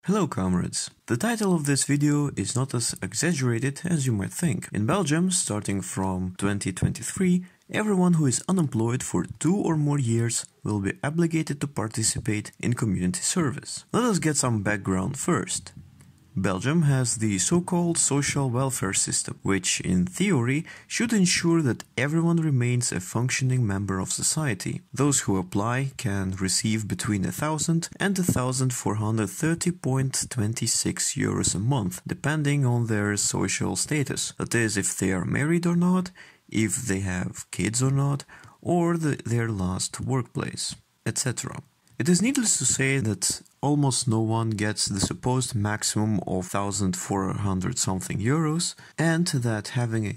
Hello comrades! The title of this video is not as exaggerated as you might think. In Belgium, starting from 2023, everyone who is unemployed for 2 or more years will be obligated to participate in community service. Let us get some background first. Belgium has the so-called social welfare system, which in theory should ensure that everyone remains a functioning member of society. Those who apply can receive between 1,000 and 1,430.26 euros a month, depending on their social status. That is, if they are married or not, if they have kids or not, or their last workplace, etc. It is needless to say that almost no one gets the supposed maximum of 1,400 something euros, and that having a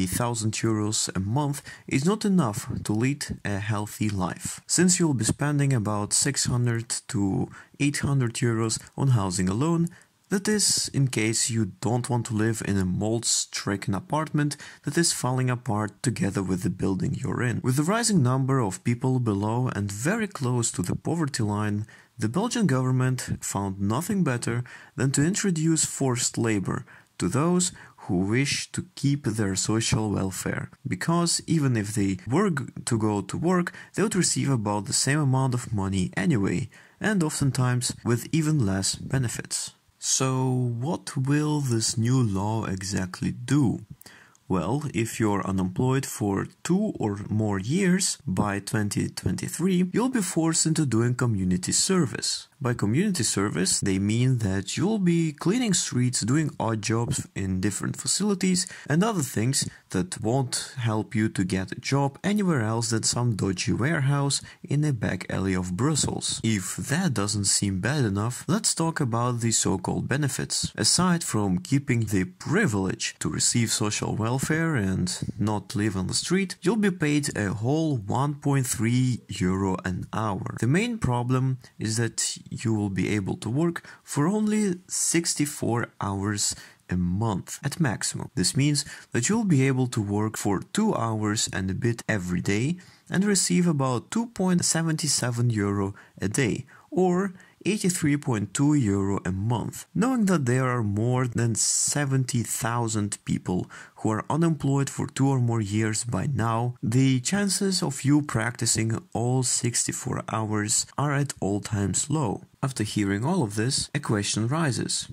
1,000 euros a month is not enough to lead a healthy life, since you'll be spending about 600 to 800 euros on housing alone. That is, in case you don't want to live in a mold-stricken apartment that is falling apart together with the building you're in. With the rising number of people below and very close to the poverty line, the Belgian government found nothing better than to introduce forced labor to those who wish to keep their social welfare, because even if they were to go to work, they would receive about the same amount of money anyway, and oftentimes with even less benefits. So what will this new law exactly do? Well, if you're unemployed for 2 or more years by 2023, you'll be forced into doing community service. By community service, they mean that you'll be cleaning streets, doing odd jobs in different facilities, and other things that won't help you to get a job anywhere else than some dodgy warehouse in a back alley of Brussels. If that doesn't seem bad enough, let's talk about the so-called benefits. Aside from keeping the privilege to receive social welfare and not live on the street, you'll be paid a whole 1.3 euro an hour. The main problem is that you will be able to work for only 64 hours a month at maximum. This means that you'll be able to work for 2 hours and a bit every day and receive about 2.77 euro a day, or 83.2 euro a month. Knowing that there are more than 70,000 people who are unemployed for 2 or more years by now, the chances of you practicing all 64 hours are at all times low. After hearing all of this, a question rises.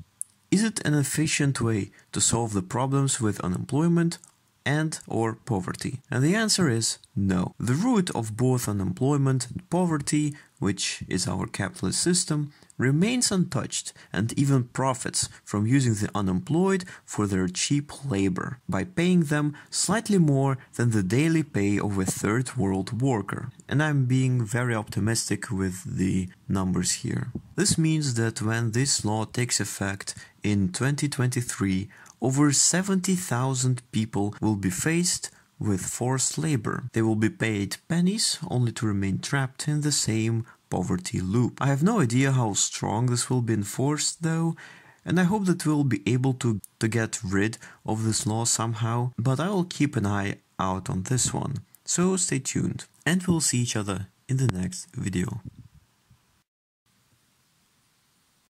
Is it an efficient way to solve the problems with unemployment and/or poverty? And the answer is no. The root of both unemployment and poverty, which is our capitalist system, remains untouched and even profits from using the unemployed for their cheap labor by paying them slightly more than the daily pay of a third world worker. And I'm being very optimistic with the numbers here. This means that when this law takes effect in 2023, over 70,000 people will be faced with forced labor. They will be paid pennies only to remain trapped in the same poverty loop. I have no idea how strong this will be enforced though, and I hope that we'll be able to get rid of this law somehow, but I will keep an eye out on this one. So stay tuned, and we'll see each other in the next video.